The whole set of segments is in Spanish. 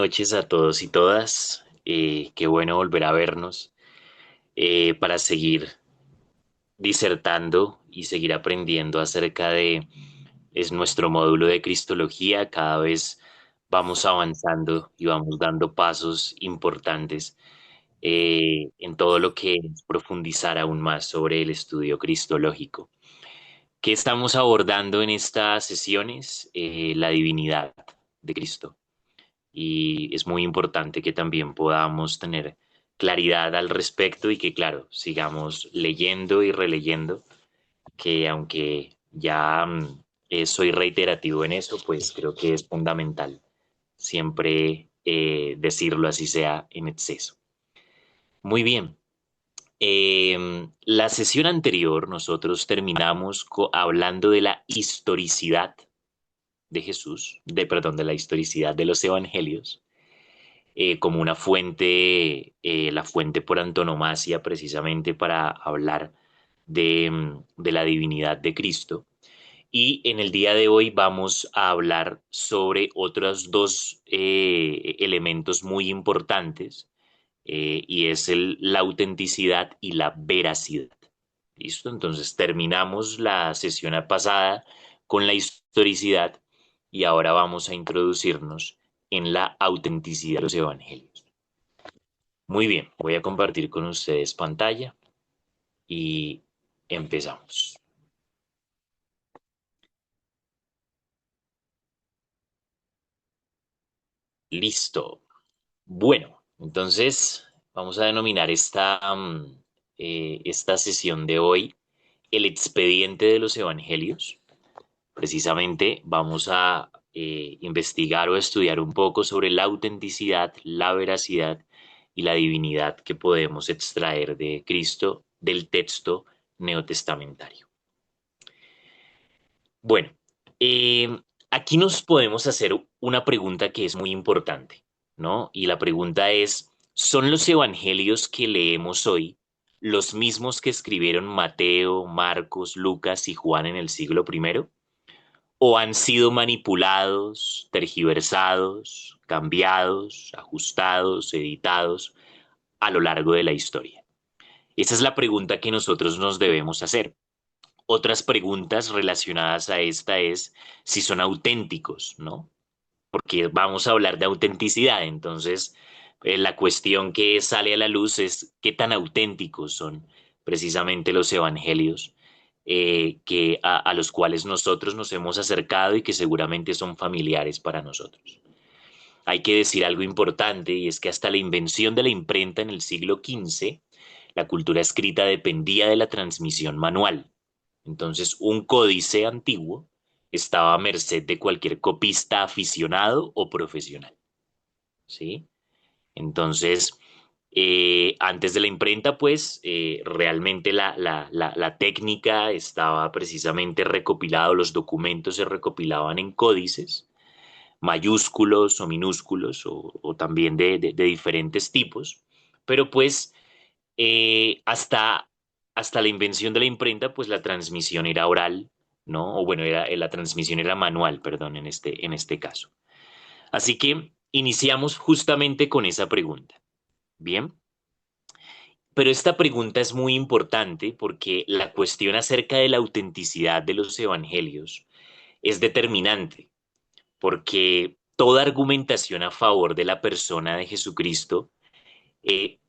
noches a todos y todas. Qué bueno volver a vernos para seguir disertando y seguir aprendiendo acerca de nuestro módulo de Cristología. Cada vez vamos avanzando y vamos dando pasos importantes en todo lo que es profundizar aún más sobre el estudio cristológico. ¿Qué estamos abordando en estas sesiones? La divinidad de Cristo. Y es muy importante que también podamos tener claridad al respecto y que, claro, sigamos leyendo y releyendo, que aunque ya soy reiterativo en eso, pues creo que es fundamental siempre decirlo así sea en exceso. Muy bien. La sesión anterior nosotros terminamos hablando de la historicidad de Jesús, perdón, de la historicidad de los evangelios como una fuente, la fuente por antonomasia precisamente para hablar de la divinidad de Cristo. Y en el día de hoy vamos a hablar sobre otros dos elementos muy importantes y es la autenticidad y la veracidad. ¿Listo? Entonces terminamos la sesión pasada con la historicidad y ahora vamos a introducirnos en la autenticidad de los evangelios. Muy bien, voy a compartir con ustedes pantalla y empezamos. Listo. Bueno, entonces vamos a denominar esta sesión de hoy el expediente de los evangelios. Precisamente vamos a investigar o estudiar un poco sobre la autenticidad, la veracidad y la divinidad que podemos extraer de Cristo del texto neotestamentario. Bueno, aquí nos podemos hacer una pregunta que es muy importante, ¿no? Y la pregunta es, ¿son los evangelios que leemos hoy los mismos que escribieron Mateo, Marcos, Lucas y Juan en el siglo primero? ¿O han sido manipulados, tergiversados, cambiados, ajustados, editados a lo largo de la historia? Esa es la pregunta que nosotros nos debemos hacer. Otras preguntas relacionadas a esta es si son auténticos, ¿no? Porque vamos a hablar de autenticidad, entonces la cuestión que sale a la luz es qué tan auténticos son precisamente los evangelios a los cuales nosotros nos hemos acercado y que seguramente son familiares para nosotros. Hay que decir algo importante y es que hasta la invención de la imprenta en el siglo XV, la cultura escrita dependía de la transmisión manual. Entonces, un códice antiguo estaba a merced de cualquier copista aficionado o profesional, ¿sí? Entonces, antes de la imprenta, pues, realmente la técnica estaba precisamente recopilado, los documentos se recopilaban en códices, mayúsculos o minúsculos, o también de diferentes tipos, pero pues hasta la invención de la imprenta, pues la transmisión era oral, ¿no? O bueno, la transmisión era manual, perdón, en este caso. Así que iniciamos justamente con esa pregunta. Bien, pero esta pregunta es muy importante porque la cuestión acerca de la autenticidad de los evangelios es determinante, porque toda argumentación a favor de la persona de Jesucristo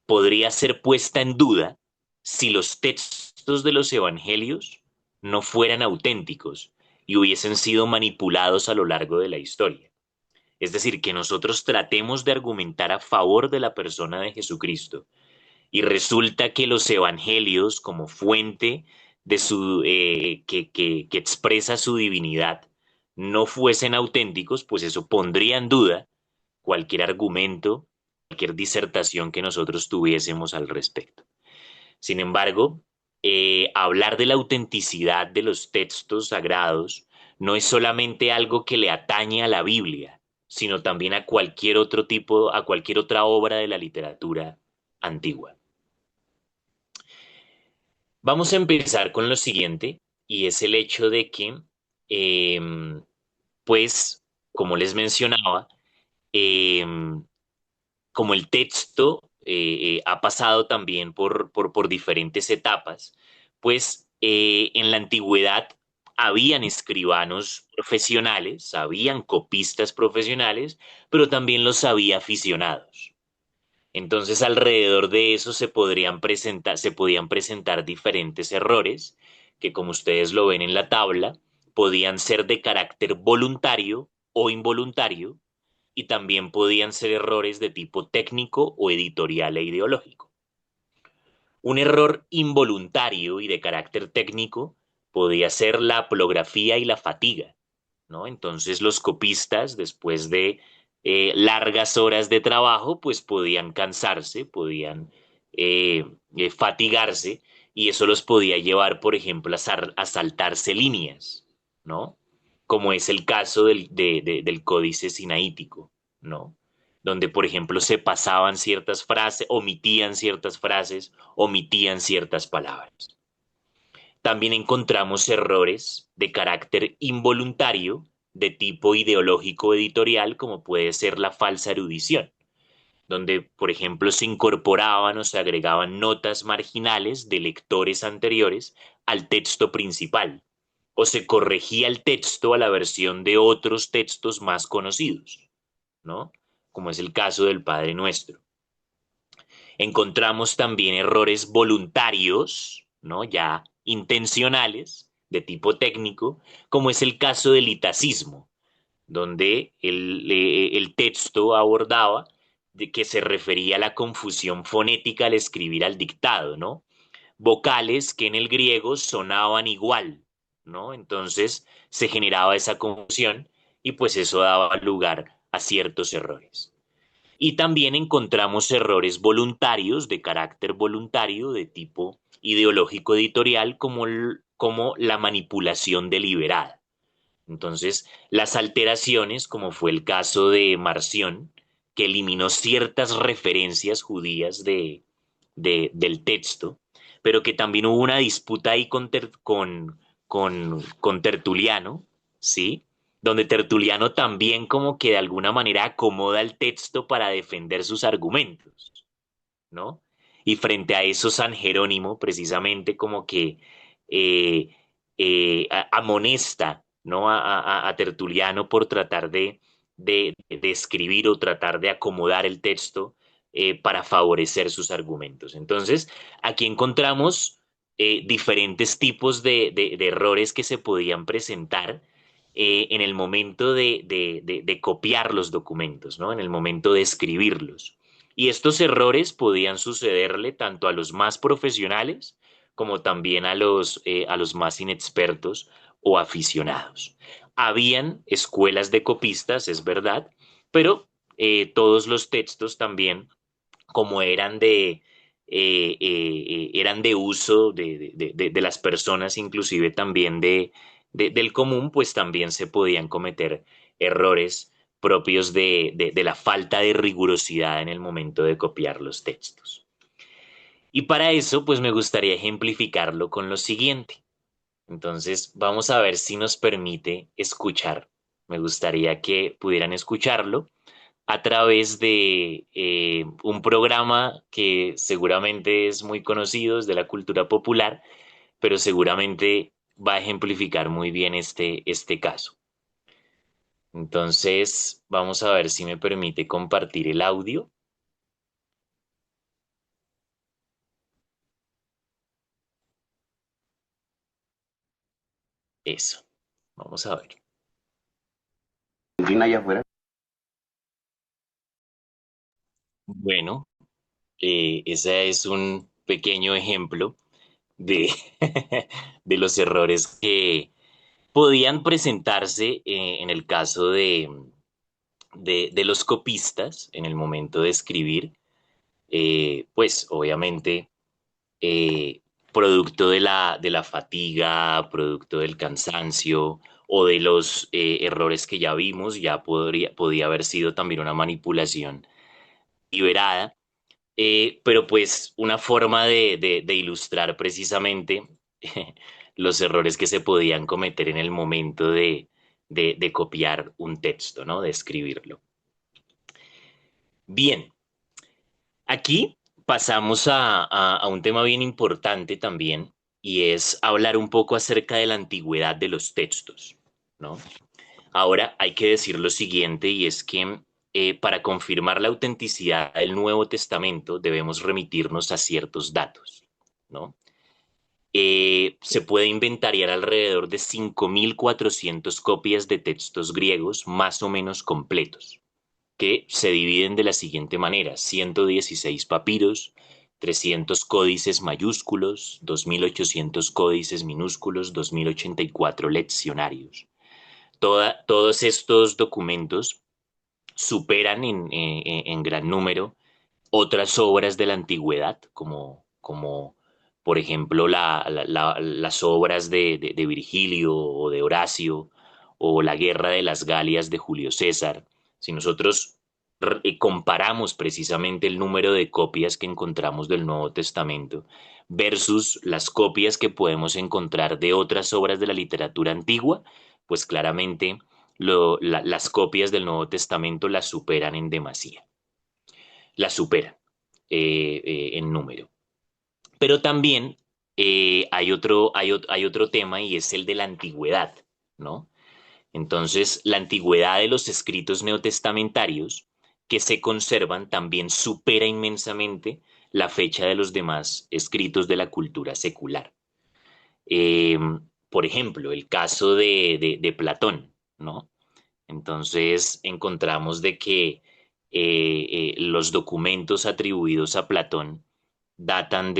podría ser puesta en duda si los textos de los evangelios no fueran auténticos y hubiesen sido manipulados a lo largo de la historia. Es decir, que nosotros tratemos de argumentar a favor de la persona de Jesucristo y resulta que los evangelios como fuente de que expresa su divinidad no fuesen auténticos, pues eso pondría en duda cualquier argumento, cualquier disertación que nosotros tuviésemos al respecto. Sin embargo, hablar de la autenticidad de los textos sagrados no es solamente algo que le atañe a la Biblia, sino también a cualquier otro tipo, a cualquier otra obra de la literatura antigua. Vamos a empezar con lo siguiente, y es el hecho de que, eh, pues, como les mencionaba, como el texto ha pasado también por diferentes etapas, pues en la antigüedad habían escribanos profesionales, habían copistas profesionales, pero también los había aficionados. Entonces, alrededor de eso se podían presentar diferentes errores que, como ustedes lo ven en la tabla, podían ser de carácter voluntario o involuntario y también podían ser errores de tipo técnico o editorial e ideológico. Un error involuntario y de carácter técnico podía ser la aplografía y la fatiga, ¿no? Entonces los copistas, después de largas horas de trabajo, pues podían cansarse, podían fatigarse, y eso los podía llevar, por ejemplo, a saltarse líneas, ¿no? Como es el caso del Códice Sinaítico, ¿no? Donde, por ejemplo, se pasaban ciertas frases, omitían ciertas palabras. También encontramos errores de carácter involuntario, de tipo ideológico editorial, como puede ser la falsa erudición, donde, por ejemplo, se incorporaban o se agregaban notas marginales de lectores anteriores al texto principal, o se corregía el texto a la versión de otros textos más conocidos, ¿no? Como es el caso del Padre Nuestro. Encontramos también errores voluntarios, ¿no? Ya intencionales, de tipo técnico, como es el caso del itacismo, donde el texto abordaba de que se refería a la confusión fonética al escribir al dictado, ¿no? Vocales que en el griego sonaban igual, ¿no? Entonces se generaba esa confusión y pues eso daba lugar a ciertos errores. Y también encontramos errores voluntarios, de carácter voluntario, de tipo ideológico editorial, como la manipulación deliberada. Entonces, las alteraciones, como fue el caso de Marción, que eliminó ciertas referencias judías del texto, pero que también hubo una disputa ahí con Tertuliano, ¿sí? Donde Tertuliano también como que de alguna manera acomoda el texto para defender sus argumentos, ¿no? Y frente a eso San Jerónimo precisamente como que eh, amonesta, ¿no? A Tertuliano por tratar de escribir o tratar de acomodar el texto para favorecer sus argumentos. Entonces, aquí encontramos diferentes tipos de errores que se podían presentar en el momento de copiar los documentos, ¿no? En el momento de escribirlos. Y estos errores podían sucederle tanto a los más profesionales como también a los más inexpertos o aficionados. Habían escuelas de copistas, es verdad, pero todos los textos también, como eran de uso de las personas, inclusive también del común, pues también se podían cometer errores propios de la falta de rigurosidad en el momento de copiar los textos. Y para eso, pues me gustaría ejemplificarlo con lo siguiente. Entonces, vamos a ver si nos permite escuchar. Me gustaría que pudieran escucharlo a través de un programa que seguramente es muy conocido, es de la cultura popular, pero seguramente va a ejemplificar muy bien este caso. Entonces, vamos a ver si me permite compartir el audio. Eso, vamos a ver. Argentina allá afuera. Bueno, ese es un pequeño ejemplo de, de los errores que podían presentarse en el caso de los copistas en el momento de escribir, pues obviamente eh, producto de la fatiga, producto del cansancio o de los errores que ya vimos, ya podía haber sido también una manipulación liberada, pero pues una forma de ilustrar precisamente los errores que se podían cometer en el momento de copiar un texto, ¿no? De escribirlo. Bien, Aquí pasamos a un tema bien importante también, y es hablar un poco acerca de la antigüedad de los textos, ¿no? Ahora hay que decir lo siguiente, y es que para confirmar la autenticidad del Nuevo Testamento debemos remitirnos a ciertos datos, ¿no? Se puede inventariar alrededor de 5.400 copias de textos griegos más o menos completos, que se dividen de la siguiente manera: 116 papiros, 300 códices mayúsculos, 2.800 códices minúsculos, 2.084 leccionarios. Todos estos documentos superan en gran número otras obras de la antigüedad, como por ejemplo las obras de Virgilio o de Horacio, o la Guerra de las Galias de Julio César. Si nosotros comparamos precisamente el número de copias que encontramos del Nuevo Testamento versus las copias que podemos encontrar de otras obras de la literatura antigua, pues claramente las copias del Nuevo Testamento las superan en demasía, las superan en número. Pero también hay otro tema, y es el de la antigüedad, ¿no? Entonces, la antigüedad de los escritos neotestamentarios que se conservan también supera inmensamente la fecha de los demás escritos de la cultura secular. Eh, por ejemplo, el caso de Platón, ¿no? Entonces encontramos de que los documentos atribuidos a Platón datan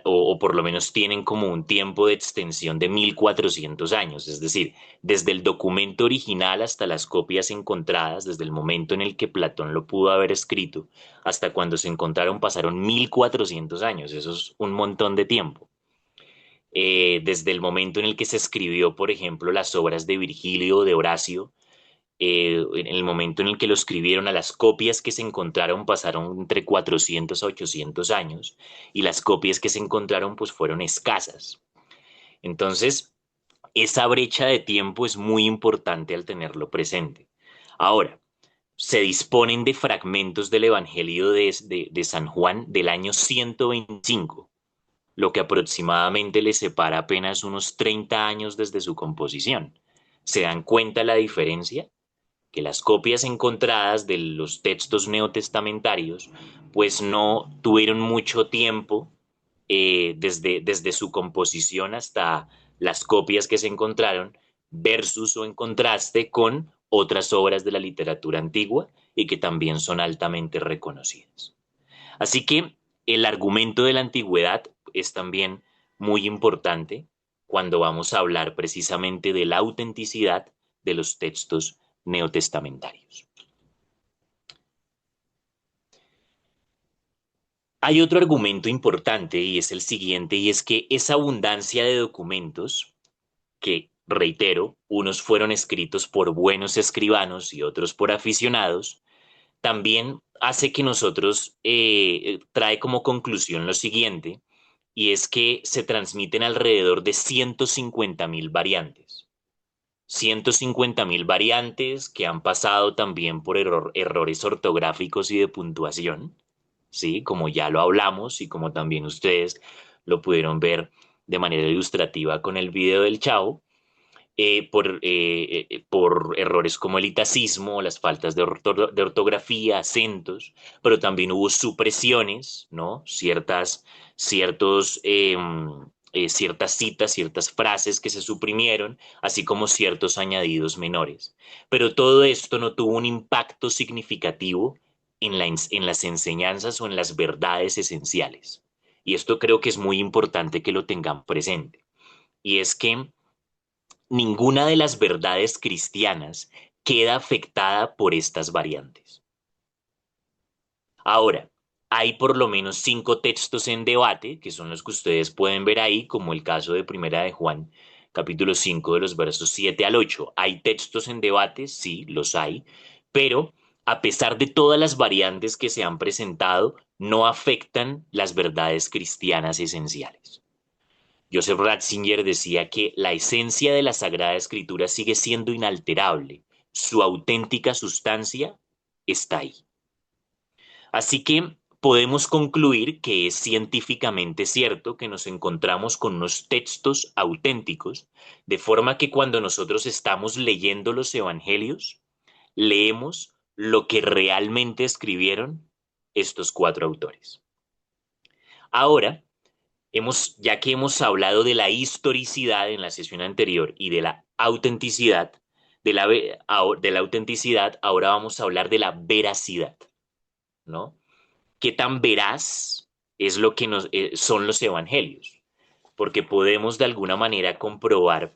o por lo menos tienen como un tiempo de extensión de 1.400 años, es decir, desde el documento original hasta las copias encontradas, desde el momento en el que Platón lo pudo haber escrito, hasta cuando se encontraron pasaron 1.400 años. Eso es un montón de tiempo. Desde el momento en el que se escribió, por ejemplo, las obras de Virgilio o de Horacio, en el momento en el que lo escribieron, a las copias que se encontraron pasaron entre 400 a 800 años, y las copias que se encontraron pues fueron escasas. Entonces, esa brecha de tiempo es muy importante al tenerlo presente. Ahora, se disponen de fragmentos del Evangelio de San Juan del año 125, lo que aproximadamente le separa apenas unos 30 años desde su composición. ¿Se dan cuenta la diferencia? Que las copias encontradas de los textos neotestamentarios pues no tuvieron mucho tiempo desde su composición hasta las copias que se encontraron, versus o en contraste con otras obras de la literatura antigua y que también son altamente reconocidas. Así que el argumento de la antigüedad es también muy importante cuando vamos a hablar precisamente de la autenticidad de los textos neotestamentarios. Hay otro argumento importante, y es el siguiente, y es que esa abundancia de documentos, que, reitero, unos fueron escritos por buenos escribanos y otros por aficionados, también hace que nosotros, trae como conclusión lo siguiente, y es que se transmiten alrededor de 150.000 variantes. 150.000 variantes que han pasado también por errores ortográficos y de puntuación, ¿sí? Como ya lo hablamos y como también ustedes lo pudieron ver de manera ilustrativa con el video del Chavo, por errores como el itacismo, las faltas de ortografía, acentos, pero también hubo supresiones, ¿no? Ciertas citas, ciertas frases que se suprimieron, así como ciertos añadidos menores. Pero todo esto no tuvo un impacto significativo en las enseñanzas o en las verdades esenciales. Y esto creo que es muy importante que lo tengan presente. Y es que ninguna de las verdades cristianas queda afectada por estas variantes. Ahora, hay por lo menos 5 textos en debate, que son los que ustedes pueden ver ahí, como el caso de Primera de Juan, capítulo 5 de los versos 7 al 8. ¿Hay textos en debate? Sí, los hay, pero a pesar de todas las variantes que se han presentado, no afectan las verdades cristianas esenciales. Joseph Ratzinger decía que la esencia de la Sagrada Escritura sigue siendo inalterable. Su auténtica sustancia está ahí. Así que podemos concluir que es científicamente cierto que nos encontramos con unos textos auténticos, de forma que cuando nosotros estamos leyendo los evangelios, leemos lo que realmente escribieron estos cuatro autores. Ahora, ya que hemos hablado de la historicidad en la sesión anterior y de la autenticidad, de la autenticidad, ahora vamos a hablar de la veracidad, ¿no? ¿Qué tan veraz es lo que son los evangelios? Porque podemos de alguna manera comprobar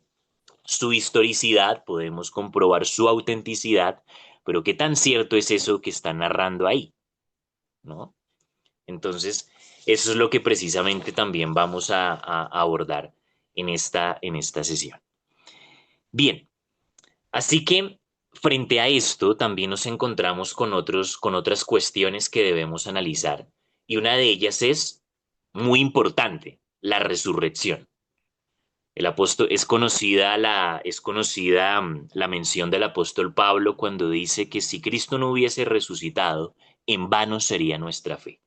su historicidad, podemos comprobar su autenticidad, pero ¿qué tan cierto es eso que está narrando ahí? ¿No? Entonces, eso es lo que precisamente también vamos a abordar en esta sesión. Bien, así que frente a esto también nos encontramos con otras cuestiones que debemos analizar. Y una de ellas es muy importante, la resurrección. El apóstol es conocida la mención del apóstol Pablo cuando dice que si Cristo no hubiese resucitado, en vano sería nuestra fe.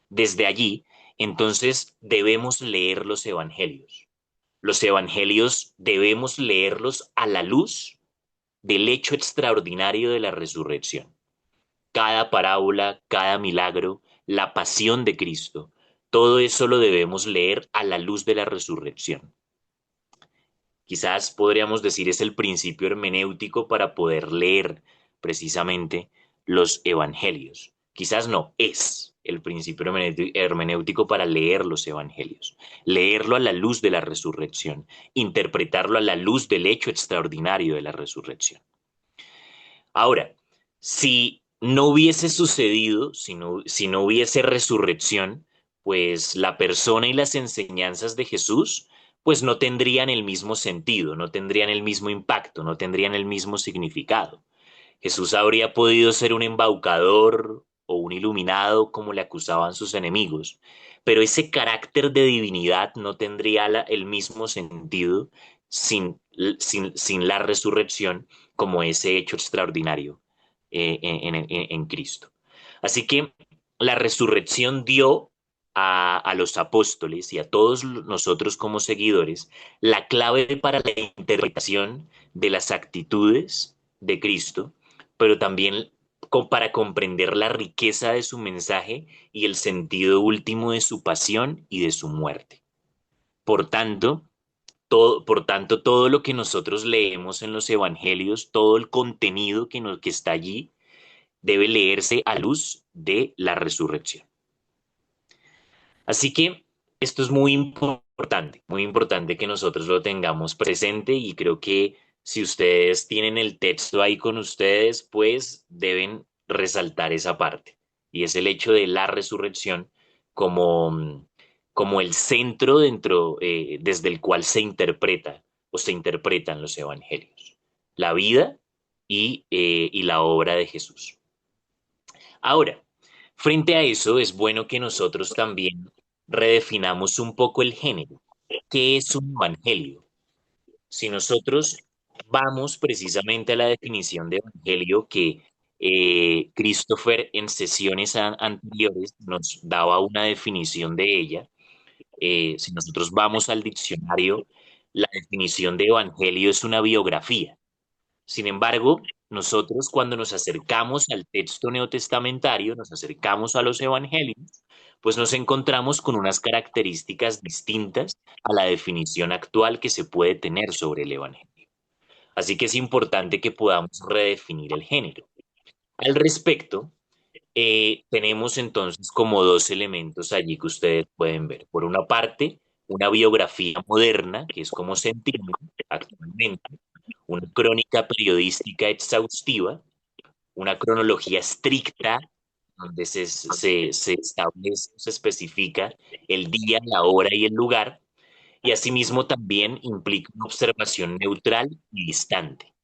Desde allí, entonces, debemos leer los evangelios. Los evangelios debemos leerlos a la luz del hecho extraordinario de la resurrección. Cada parábola, cada milagro, la pasión de Cristo, todo eso lo debemos leer a la luz de la resurrección. Quizás podríamos decir es el principio hermenéutico para poder leer precisamente los evangelios. Quizás no, es el principio hermenéutico para leer los evangelios. Leerlo a la luz de la resurrección, interpretarlo a la luz del hecho extraordinario de la resurrección. Ahora, si no hubiese sucedido, si no hubiese resurrección, pues la persona y las enseñanzas de Jesús, pues no tendrían el mismo sentido, no tendrían el mismo impacto, no tendrían el mismo significado. Jesús habría podido ser un embaucador o un iluminado como le acusaban sus enemigos, pero ese carácter de divinidad no tendría el mismo sentido sin la resurrección como ese hecho extraordinario en Cristo. Así que la resurrección dio a los apóstoles y a todos nosotros como seguidores la clave para la interpretación de las actitudes de Cristo, pero también para comprender la riqueza de su mensaje y el sentido último de su pasión y de su muerte. Por tanto, todo lo que nosotros leemos en los evangelios, todo el contenido que está allí, debe leerse a luz de la resurrección. Así que esto es muy importante que nosotros lo tengamos presente y creo que si ustedes tienen el texto ahí con ustedes, pues deben resaltar esa parte. Y es el hecho de la resurrección como, como el centro desde el cual se interpreta o se interpretan los evangelios. La vida y la obra de Jesús. Ahora, frente a eso, es bueno que nosotros también redefinamos un poco el género. ¿Qué es un evangelio? Si nosotros vamos precisamente a la definición de evangelio que Christopher en sesiones anteriores nos daba una definición de ella, si nosotros vamos al diccionario, la definición de evangelio es una biografía. Sin embargo, nosotros cuando nos acercamos al texto neotestamentario, nos acercamos a los evangelios, pues nos encontramos con unas características distintas a la definición actual que se puede tener sobre el evangelio. Así que es importante que podamos redefinir el género. Al respecto, tenemos entonces como dos elementos allí que ustedes pueden ver. Por una parte, una biografía moderna, que es como se entiende actualmente, una crónica periodística exhaustiva, una cronología estricta, donde se establece, se especifica el día, la hora y el lugar, y asimismo también implica una observación neutral y distante,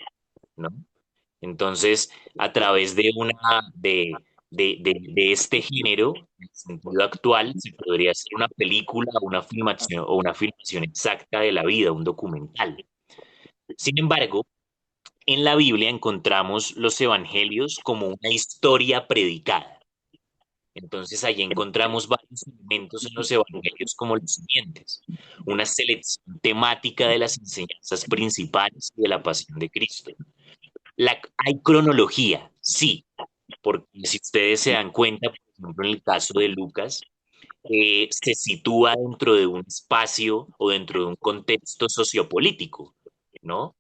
¿no? Entonces, a través de este género, en el sentido actual, se podría hacer una película o una filmación exacta de la vida, un documental. Sin embargo, en la Biblia encontramos los evangelios como una historia predicada. Entonces allí encontramos varios elementos en los evangelios como los siguientes: una selección temática de las enseñanzas principales y de la pasión de Cristo. Hay cronología, sí, porque si ustedes se dan cuenta, por ejemplo, en el caso de Lucas, se sitúa dentro de un espacio o dentro de un contexto sociopolítico, ¿no?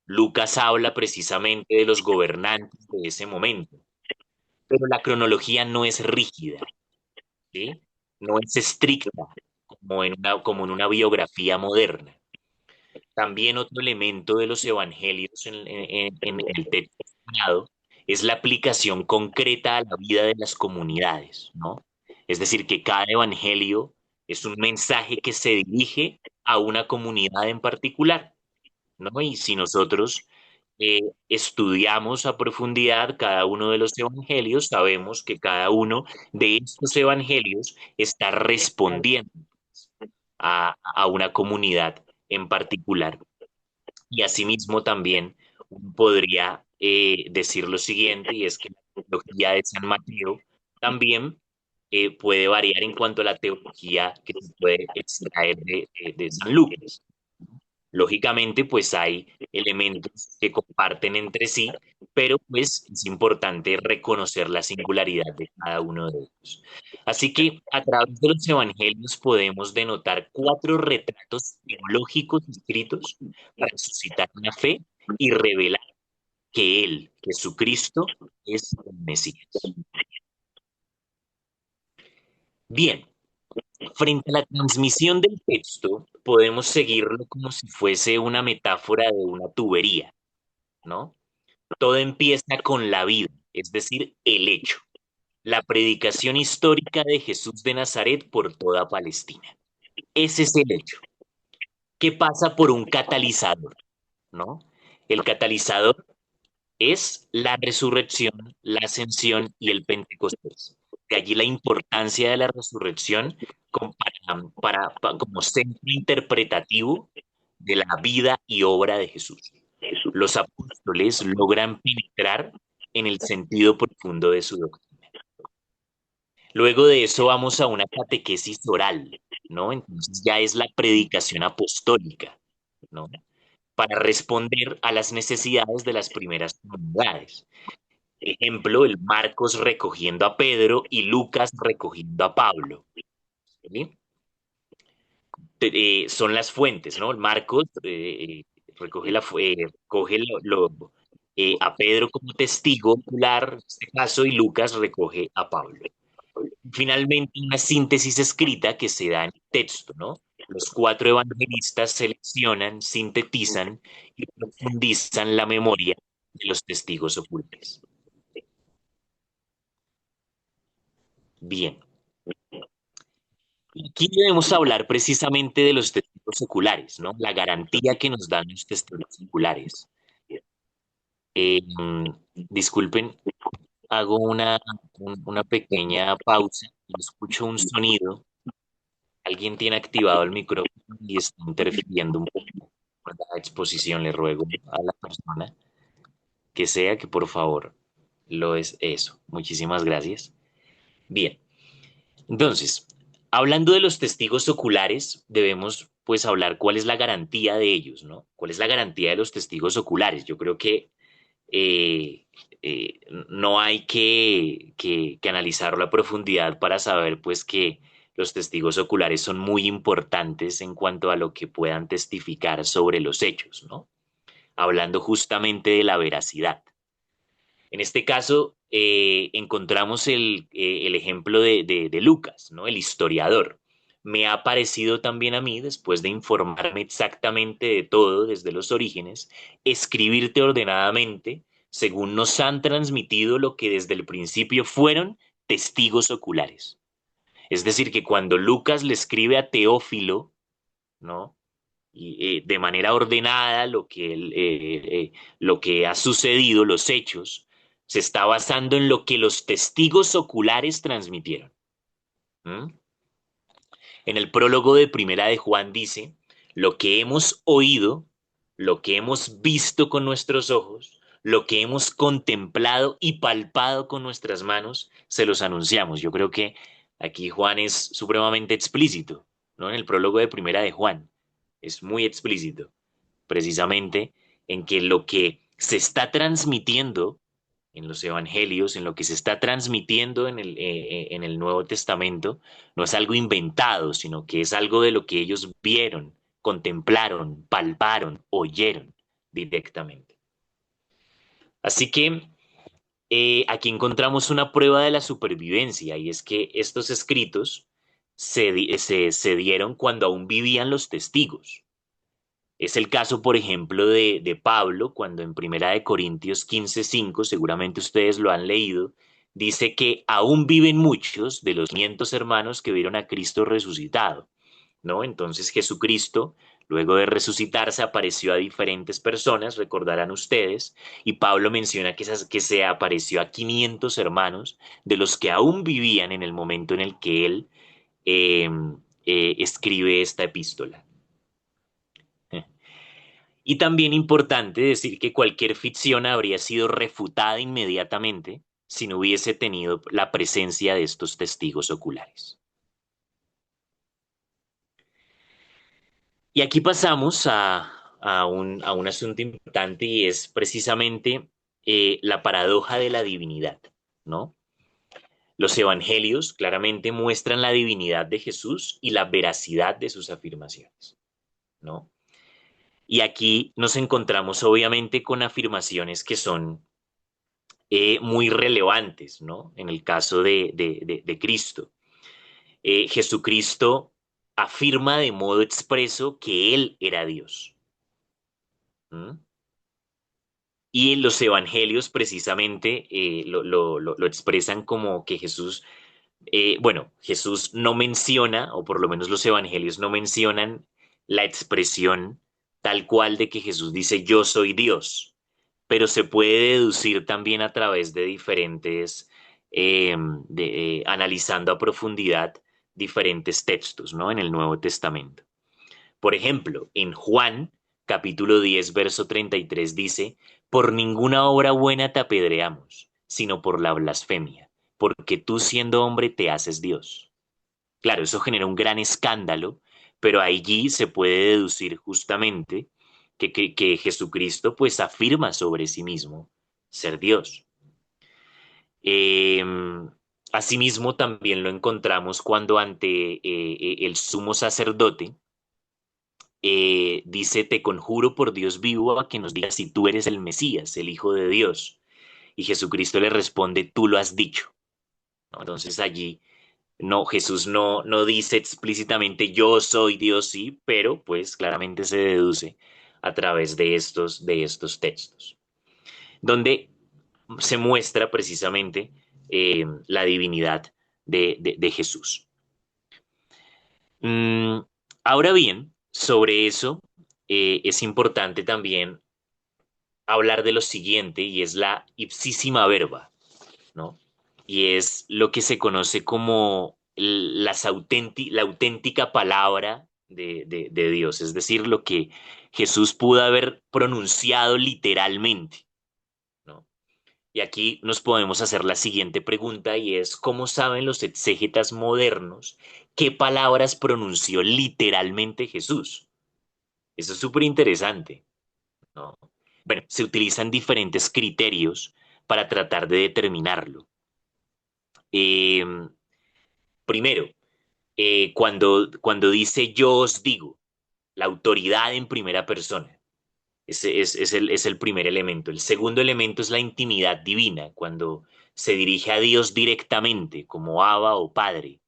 Lucas habla precisamente de los gobernantes de ese momento, pero la cronología no es rígida, ¿sí? No es estricta como en una biografía moderna. También otro elemento de los evangelios en el texto sagrado es la aplicación concreta a la vida de las comunidades, ¿no? Es decir, que cada evangelio es un mensaje que se dirige a una comunidad en particular, ¿no? Y si nosotros estudiamos a profundidad cada uno de los evangelios, sabemos que cada uno de estos evangelios está respondiendo a una comunidad en particular. Y asimismo también uno podría decir lo siguiente, y es que la teología de San Mateo también puede variar en cuanto a la teología que se puede extraer de San Lucas. Lógicamente, pues hay elementos que comparten entre sí, pero pues es importante reconocer la singularidad de cada uno de ellos. Así que a través de los evangelios podemos denotar cuatro retratos teológicos escritos para suscitar una fe y revelar que Él, Jesucristo, es el Mesías. Bien, frente a la transmisión del texto, podemos seguirlo como si fuese una metáfora de una tubería, ¿no? Todo empieza con la vida, es decir, el hecho, la predicación histórica de Jesús de Nazaret por toda Palestina. Ese es el hecho. ¿Qué pasa por un catalizador? ¿No? El catalizador es la resurrección, la ascensión y el Pentecostés. De allí la importancia de la resurrección como centro interpretativo de la vida y obra de Jesús. Los apóstoles logran penetrar en el sentido profundo de su doctrina. Luego de eso vamos a una catequesis oral, ¿no? Entonces ya es la predicación apostólica, ¿no? Para responder a las necesidades de las primeras comunidades. Ejemplo, el Marcos recogiendo a Pedro y Lucas recogiendo a Pablo. ¿Sí? Son las fuentes, ¿no? Marcos recoge a Pedro como testigo ocular, en este caso, y Lucas recoge a Pablo. Finalmente, una síntesis escrita que se da en el texto, ¿no? Los cuatro evangelistas seleccionan, sintetizan y profundizan la memoria de los testigos oculares. Bien, aquí debemos hablar precisamente de los testigos oculares, ¿no? La garantía que nos dan los testigos oculares. Disculpen, hago una pequeña pausa y escucho un sonido. Alguien tiene activado el micrófono y está interfiriendo un poco con la exposición. Le ruego a la persona que sea que por favor lo es eso. Muchísimas gracias. Bien, entonces, hablando de los testigos oculares, debemos pues hablar cuál es la garantía de ellos, ¿no? ¿Cuál es la garantía de los testigos oculares? Yo creo que eh, no hay que analizarlo a profundidad para saber pues que los testigos oculares son muy importantes en cuanto a lo que puedan testificar sobre los hechos, ¿no? Hablando justamente de la veracidad. En este caso, encontramos el ejemplo de Lucas, ¿no? El historiador. Me ha parecido también a mí, después de informarme exactamente de todo desde los orígenes, escribirte ordenadamente según nos han transmitido lo que desde el principio fueron testigos oculares. Es decir, que cuando Lucas le escribe a Teófilo, ¿no? Y, de manera ordenada lo que ha sucedido, los hechos, se está basando en lo que los testigos oculares transmitieron. ¿Mm? En el prólogo de Primera de Juan dice, lo que hemos oído, lo que hemos visto con nuestros ojos, lo que hemos contemplado y palpado con nuestras manos, se los anunciamos. Yo creo que aquí Juan es supremamente explícito, ¿no? En el prólogo de Primera de Juan es muy explícito, precisamente en que lo que se está transmitiendo en los evangelios, en lo que se está transmitiendo en el Nuevo Testamento, no es algo inventado, sino que es algo de lo que ellos vieron, contemplaron, palparon, oyeron directamente. Así que aquí encontramos una prueba de la supervivencia, y es que estos escritos se dieron cuando aún vivían los testigos. Es el caso, por ejemplo, de Pablo, cuando en Primera de Corintios 15:5, seguramente ustedes lo han leído, dice que aún viven muchos de los 500 hermanos que vieron a Cristo resucitado, ¿no? Entonces Jesucristo, luego de resucitarse, apareció a diferentes personas, recordarán ustedes, y Pablo menciona que se apareció a 500 hermanos, de los que aún vivían en el momento en el que él eh, escribe esta epístola. Y también importante decir que cualquier ficción habría sido refutada inmediatamente si no hubiese tenido la presencia de estos testigos oculares. Y aquí pasamos a un asunto importante y es precisamente la paradoja de la divinidad, ¿no? Los evangelios claramente muestran la divinidad de Jesús y la veracidad de sus afirmaciones, ¿no? Y aquí nos encontramos obviamente con afirmaciones que son muy relevantes, ¿no? En el caso de Cristo. Jesucristo afirma de modo expreso que Él era Dios. ¿Mm? Y en los evangelios precisamente lo expresan como que Jesús, bueno, Jesús no menciona, o por lo menos los evangelios no mencionan la expresión tal cual de que Jesús dice yo soy Dios, pero se puede deducir también a través de diferentes, analizando a profundidad diferentes textos, ¿no? En el Nuevo Testamento. Por ejemplo, en Juan, capítulo 10 verso 33 dice, por ninguna obra buena te apedreamos, sino por la blasfemia, porque tú siendo hombre te haces Dios. Claro, eso genera un gran escándalo, pero allí se puede deducir justamente que Jesucristo pues afirma sobre sí mismo ser Dios. Eh, Asimismo, también lo encontramos cuando ante el sumo sacerdote dice, te conjuro por Dios vivo a que nos digas si tú eres el Mesías, el Hijo de Dios. Y Jesucristo le responde, tú lo has dicho, ¿no? Entonces allí no, Jesús no dice explícitamente yo soy Dios, sí, pero pues claramente se deduce a través de estos textos, donde se muestra precisamente la divinidad de Jesús. Mm, ahora bien, sobre eso es importante también hablar de lo siguiente y es la ipsísima verba, ¿no? Y es lo que se conoce como la auténtica palabra de Dios, es decir, lo que Jesús pudo haber pronunciado literalmente, ¿no? Y aquí nos podemos hacer la siguiente pregunta y es, ¿cómo saben los exégetas modernos qué palabras pronunció literalmente Jesús? Eso es súper interesante, ¿no? Bueno, se utilizan diferentes criterios para tratar de determinarlo. Eh, Primero, cuando dice yo os digo, la autoridad en primera persona, es el primer elemento. El segundo elemento es la intimidad divina, cuando se dirige a Dios directamente, como Abba o Padre.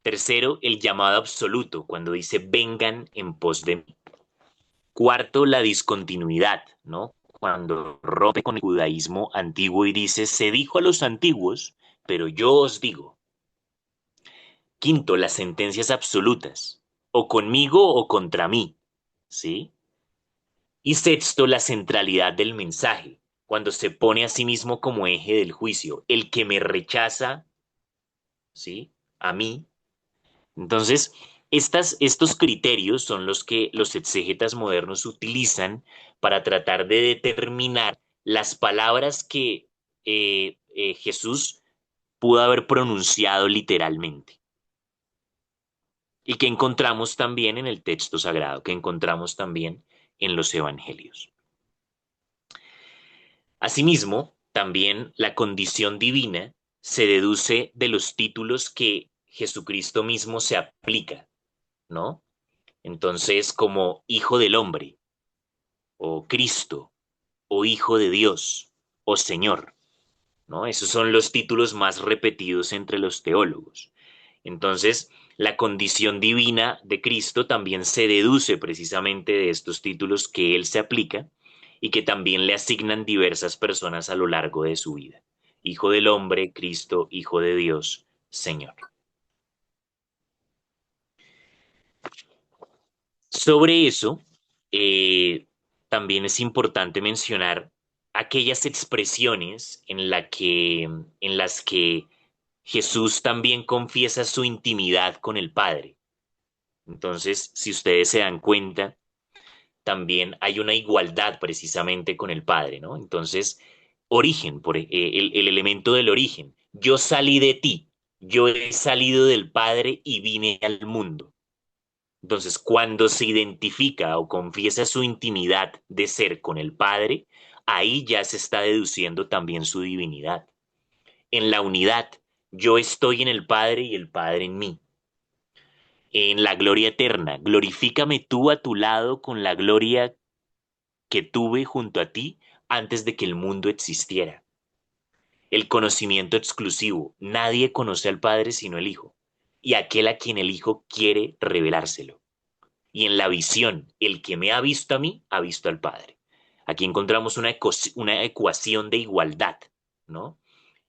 Tercero, el llamado absoluto, cuando dice vengan en pos de mí. Cuarto, la discontinuidad, ¿no? Cuando rompe con el judaísmo antiguo y dice, se dijo a los antiguos, pero yo os digo. Quinto, las sentencias absolutas, o conmigo o contra mí, ¿sí? Y sexto, la centralidad del mensaje, cuando se pone a sí mismo como eje del juicio, el que me rechaza, ¿sí? A mí. Entonces, estos criterios son los que los exégetas modernos utilizan para tratar de determinar las palabras que Jesús pudo haber pronunciado literalmente y que encontramos también en el texto sagrado, que encontramos también en los evangelios. Asimismo, también la condición divina se deduce de los títulos que Jesucristo mismo se aplica, ¿no? Entonces, como Hijo del Hombre, o Cristo, o Hijo de Dios, o Señor, ¿no? Esos son los títulos más repetidos entre los teólogos. Entonces, la condición divina de Cristo también se deduce precisamente de estos títulos que Él se aplica y que también le asignan diversas personas a lo largo de su vida. Hijo del hombre, Cristo, Hijo de Dios, Señor. Sobre eso, eh, también es importante mencionar aquellas expresiones en las que Jesús también confiesa su intimidad con el Padre. Entonces, si ustedes se dan cuenta, también hay una igualdad precisamente con el Padre, ¿no? Entonces, origen, el elemento del origen. Yo salí de ti, yo he salido del Padre y vine al mundo. Entonces, cuando se identifica o confiesa su intimidad de ser con el Padre, ahí ya se está deduciendo también su divinidad. En la unidad, yo estoy en el Padre y el Padre en mí. En la gloria eterna, glorifícame tú a tu lado con la gloria que tuve junto a ti antes de que el mundo existiera. El conocimiento exclusivo, nadie conoce al Padre sino el Hijo, y aquel a quien el Hijo quiere revelárselo. Y en la visión, el que me ha visto a mí, ha visto al Padre. Aquí encontramos una ecuación de igualdad, ¿no?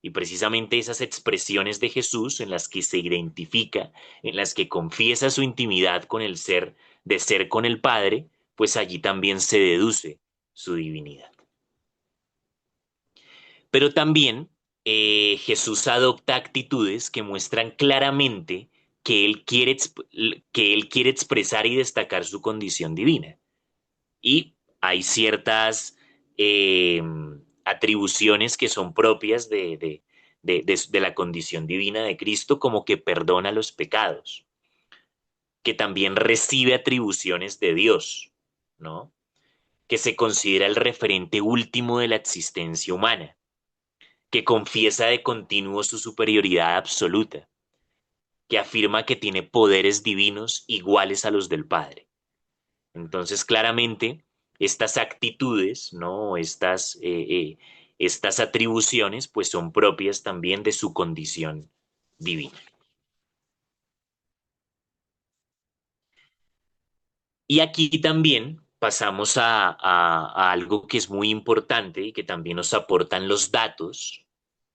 Y precisamente esas expresiones de Jesús en las que se identifica, en las que confiesa su intimidad con el ser, de ser con el Padre, pues allí también se deduce su divinidad. Pero también Jesús adopta actitudes que muestran claramente que él quiere expresar y destacar su condición divina. Y hay ciertas eh, atribuciones que son propias de la condición divina de Cristo, como que perdona los pecados, que también recibe atribuciones de Dios, ¿no? Que se considera el referente último de la existencia humana, que confiesa de continuo su superioridad absoluta, que afirma que tiene poderes divinos iguales a los del Padre. Entonces, claramente, estas actitudes, ¿no? Estas atribuciones, pues son propias también de su condición divina. Y aquí también pasamos a algo que es muy importante y que también nos aportan los datos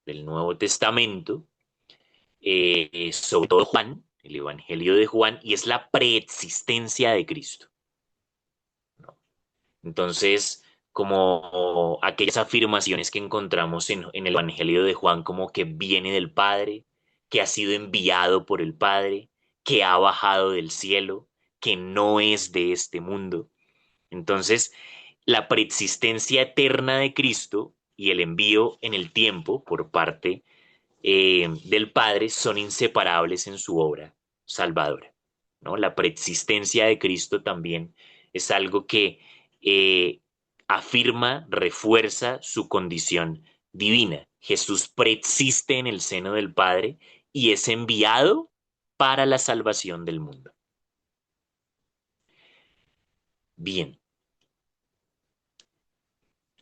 del Nuevo Testamento, sobre todo Juan, el Evangelio de Juan, y es la preexistencia de Cristo, ¿no? Entonces, como aquellas afirmaciones que encontramos en el Evangelio de Juan, como que viene del Padre, que ha sido enviado por el Padre, que ha bajado del cielo, que no es de este mundo. Entonces, la preexistencia eterna de Cristo y el envío en el tiempo por parte del Padre son inseparables en su obra salvadora, ¿no? La preexistencia de Cristo también es algo que eh, afirma, refuerza su condición divina. Jesús preexiste en el seno del Padre y es enviado para la salvación del mundo. Bien,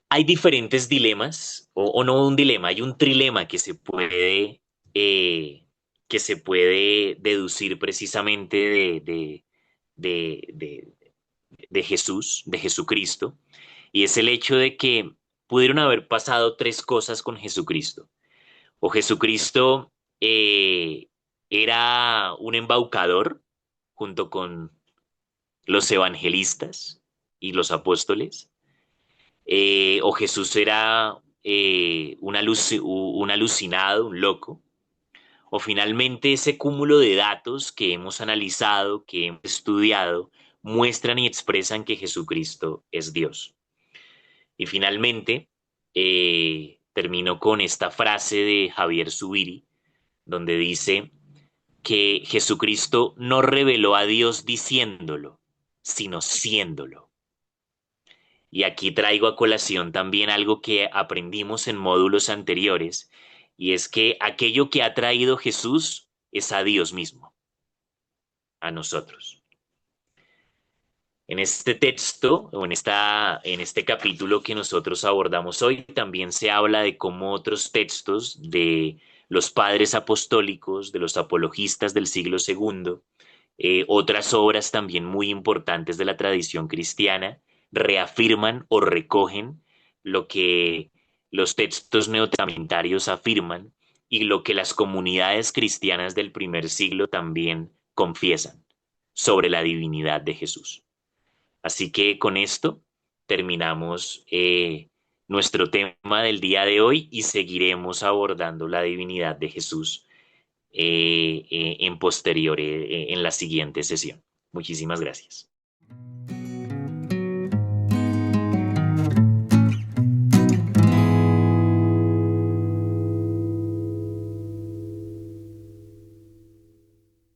hay diferentes dilemas, o no un dilema, hay un trilema eh, que se puede deducir precisamente de, de, de Jesús, de Jesucristo, y es el hecho de que pudieron haber pasado tres cosas con Jesucristo. O Jesucristo era un embaucador junto con los evangelistas y los apóstoles, o Jesús era un alucinado, un loco, o finalmente ese cúmulo de datos que hemos analizado, que hemos estudiado, muestran y expresan que Jesucristo es Dios. Y finalmente, termino con esta frase de Javier Zubiri, donde dice que Jesucristo no reveló a Dios diciéndolo, sino siéndolo. Y aquí traigo a colación también algo que aprendimos en módulos anteriores, y es que aquello que ha traído Jesús es a Dios mismo, a nosotros. En este texto o en este capítulo que nosotros abordamos hoy, también se habla de cómo otros textos de los padres apostólicos, de los apologistas del siglo segundo, otras obras también muy importantes de la tradición cristiana, reafirman o recogen lo que los textos neotestamentarios afirman y lo que las comunidades cristianas del primer siglo también confiesan sobre la divinidad de Jesús. Así que con esto terminamos nuestro tema del día de hoy y seguiremos abordando la divinidad de Jesús en posterior, en la siguiente sesión. Muchísimas gracias.